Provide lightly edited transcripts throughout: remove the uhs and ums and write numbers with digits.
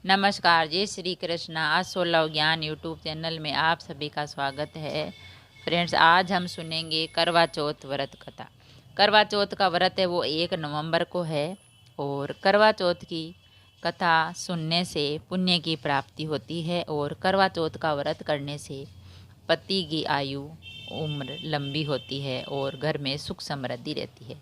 नमस्कार, जय श्री कृष्ण। आज 16 ज्ञान यूट्यूब चैनल में आप सभी का स्वागत है। फ्रेंड्स, आज हम सुनेंगे करवा चौथ व्रत कथा। करवा चौथ का व्रत है वो 1 नवंबर को है और करवा चौथ की कथा सुनने से पुण्य की प्राप्ति होती है और करवा चौथ का व्रत करने से पति की आयु उम्र लंबी होती है और घर में सुख समृद्धि रहती है।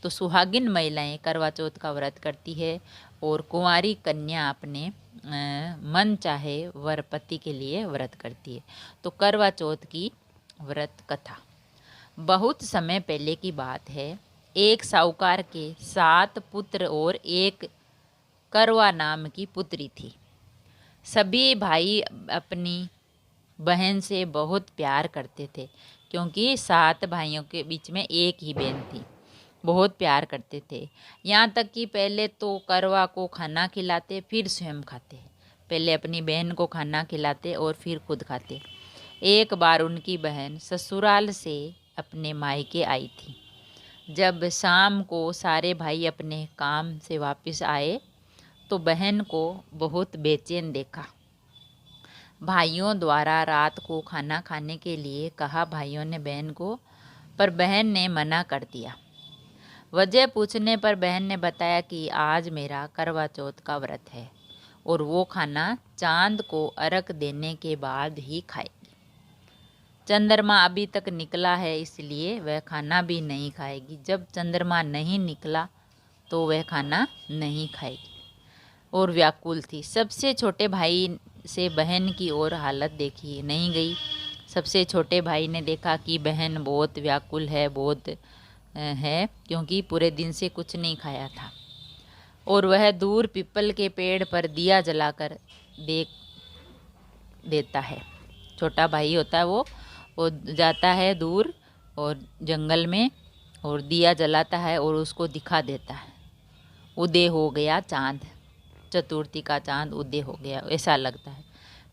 तो सुहागिन महिलाएं करवा चौथ का व्रत करती है और कुंवारी कन्या अपने मन चाहे वर पति के लिए व्रत करती है। तो करवा चौथ की व्रत कथा। बहुत समय पहले की बात है। एक साहूकार के 7 पुत्र और एक करवा नाम की पुत्री थी। सभी भाई अपनी बहन से बहुत प्यार करते थे, क्योंकि 7 भाइयों के बीच में एक ही बहन थी। बहुत प्यार करते थे, यहाँ तक कि पहले तो करवा को खाना खिलाते फिर स्वयं खाते। पहले अपनी बहन को खाना खिलाते और फिर खुद खाते। एक बार उनकी बहन ससुराल से अपने मायके आई थी। जब शाम को सारे भाई अपने काम से वापस आए तो बहन को बहुत बेचैन देखा। भाइयों द्वारा रात को खाना खाने के लिए कहा भाइयों ने बहन को, पर बहन ने मना कर दिया। वजह पूछने पर बहन ने बताया कि आज मेरा करवा चौथ का व्रत है और वो खाना चांद को अर्घ देने के बाद ही खाएगी। चंद्रमा अभी तक निकला है, इसलिए वह खाना भी नहीं खाएगी। जब चंद्रमा नहीं निकला तो वह खाना नहीं खाएगी। और व्याकुल थी। सबसे छोटे भाई से बहन की ओर हालत देखी नहीं गई। सबसे छोटे भाई ने देखा कि बहन बहुत व्याकुल है, बहुत है, क्योंकि पूरे दिन से कुछ नहीं खाया था। और वह दूर पीपल के पेड़ पर दिया जलाकर देख देता है। छोटा भाई होता है वो जाता है दूर और जंगल में और दिया जलाता है और उसको दिखा देता है। उदय हो गया चांद, चतुर्थी का चांद उदय हो गया, ऐसा लगता है।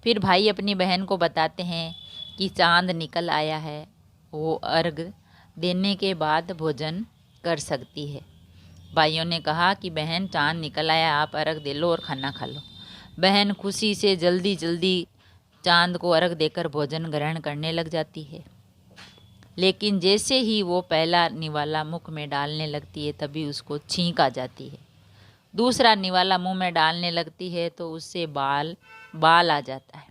फिर भाई अपनी बहन को बताते हैं कि चांद निकल आया है, वो अर्घ देने के बाद भोजन कर सकती है। भाइयों ने कहा कि बहन चांद निकल आया, आप अर्घ दे लो और खाना खा लो। बहन खुशी से जल्दी जल्दी चांद को अर्घ देकर भोजन ग्रहण करने लग जाती है। लेकिन जैसे ही वो पहला निवाला मुख में डालने लगती है तभी उसको छींक आ जाती है। दूसरा निवाला मुंह में डालने लगती है तो उससे बाल आ जाता है।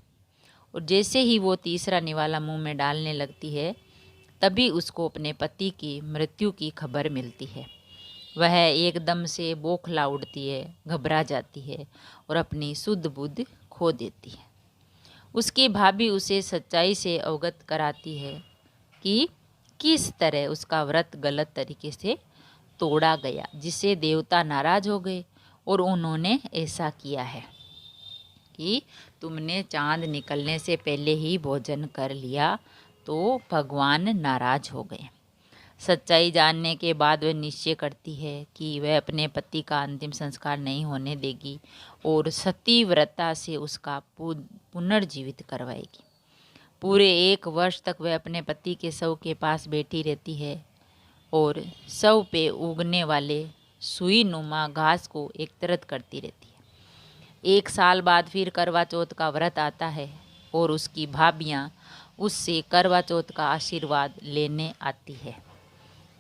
और जैसे ही वो तीसरा निवाला मुंह में डालने लगती है तभी उसको अपने पति की मृत्यु की खबर मिलती है। वह एकदम से बौखला उठती है, घबरा जाती है और अपनी शुद्ध बुद्धि खो देती है। उसकी भाभी उसे सच्चाई से अवगत कराती है कि किस तरह उसका व्रत गलत तरीके से तोड़ा गया, जिससे देवता नाराज हो गए और उन्होंने ऐसा किया है कि तुमने चांद निकलने से पहले ही भोजन कर लिया तो भगवान नाराज हो गए। सच्चाई जानने के बाद वह निश्चय करती है कि वह अपने पति का अंतिम संस्कार नहीं होने देगी और सती व्रता से उसका पुनर्जीवित करवाएगी। पूरे 1 वर्ष तक वह अपने पति के शव के पास बैठी रहती है और शव पे उगने वाले सुई नुमा घास को एकत्रित करती रहती है। 1 साल बाद फिर करवा चौथ का व्रत आता है और उसकी भाभियाँ उससे करवा चौथ का आशीर्वाद लेने आती है।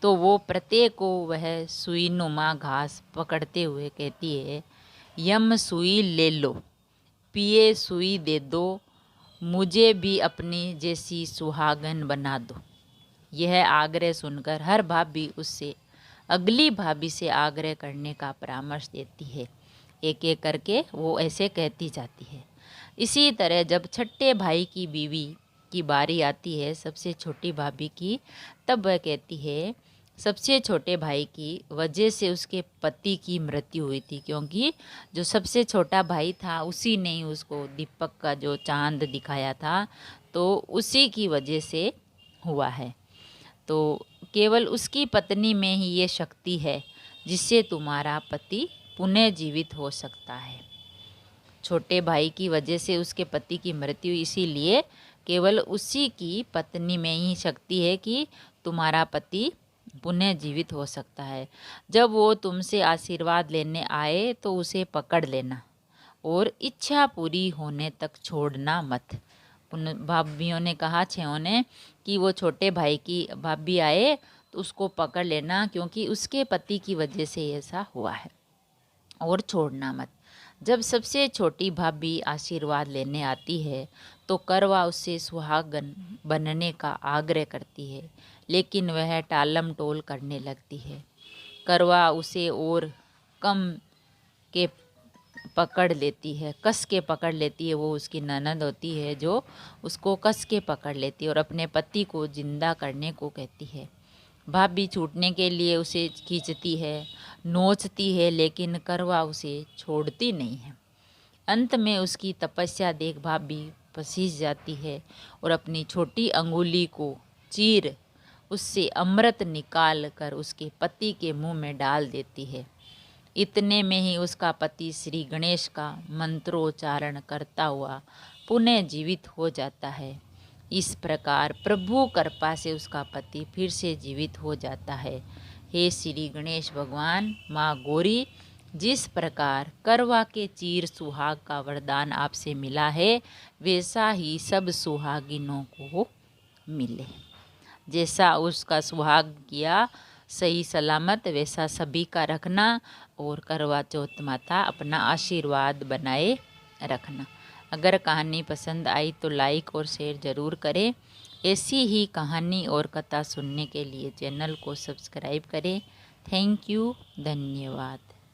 तो वो प्रत्येक को वह सुई नुमा घास पकड़ते हुए कहती है, यम सुई ले लो, पिए सुई दे दो, मुझे भी अपनी जैसी सुहागन बना दो। यह आग्रह सुनकर हर भाभी उससे अगली भाभी से आग्रह करने का परामर्श देती है। एक एक करके वो ऐसे कहती जाती है। इसी तरह जब छठे भाई की बीवी की बारी आती है, सबसे छोटी भाभी की, तब वह कहती है सबसे छोटे भाई की वजह से उसके पति की मृत्यु हुई थी, क्योंकि जो सबसे छोटा भाई था उसी ने ही उसको दीपक का जो चांद दिखाया था, तो उसी की वजह से हुआ है। तो केवल उसकी पत्नी में ही ये शक्ति है जिससे तुम्हारा पति पुनः जीवित हो सकता है। छोटे भाई की वजह से उसके पति की मृत्यु, इसीलिए केवल उसी की पत्नी में ही शक्ति है कि तुम्हारा पति पुनः जीवित हो सकता है। जब वो तुमसे आशीर्वाद लेने आए तो उसे पकड़ लेना और इच्छा पूरी होने तक छोड़ना मत। उन भाभीयों ने कहा छेओं ने कि वो छोटे भाई की भाभी आए तो उसको पकड़ लेना, क्योंकि उसके पति की वजह से ऐसा हुआ है, और छोड़ना मत। जब सबसे छोटी भाभी आशीर्वाद लेने आती है तो करवा उससे सुहागन बनने का आग्रह करती है, लेकिन वह टालम टोल करने लगती है। करवा उसे और कम के पकड़ लेती है, कस के पकड़ लेती है। वो उसकी ननद होती है जो उसको कस के पकड़ लेती है और अपने पति को जिंदा करने को कहती है। भाभी छूटने के लिए उसे खींचती है, नोचती है, लेकिन करवा उसे छोड़ती नहीं है। अंत में उसकी तपस्या देख भाभी पसीज जाती है और अपनी छोटी अंगुली को चीर उससे अमृत निकाल कर उसके पति के मुंह में डाल देती है। इतने में ही उसका पति श्री गणेश का मंत्रोच्चारण करता हुआ पुनः जीवित हो जाता है। इस प्रकार प्रभु कृपा से उसका पति फिर से जीवित हो जाता है। हे श्री गणेश भगवान, माँ गौरी, जिस प्रकार करवा के चीर सुहाग का वरदान आपसे मिला है, वैसा ही सब सुहागिनों को मिले। जैसा उसका सुहाग किया सही सलामत, वैसा सभी का रखना, और करवा चौथ माता अपना आशीर्वाद बनाए रखना। अगर कहानी पसंद आई तो लाइक और शेयर ज़रूर करें। ऐसी ही कहानी और कथा सुनने के लिए चैनल को सब्सक्राइब करें। थैंक यू, धन्यवाद।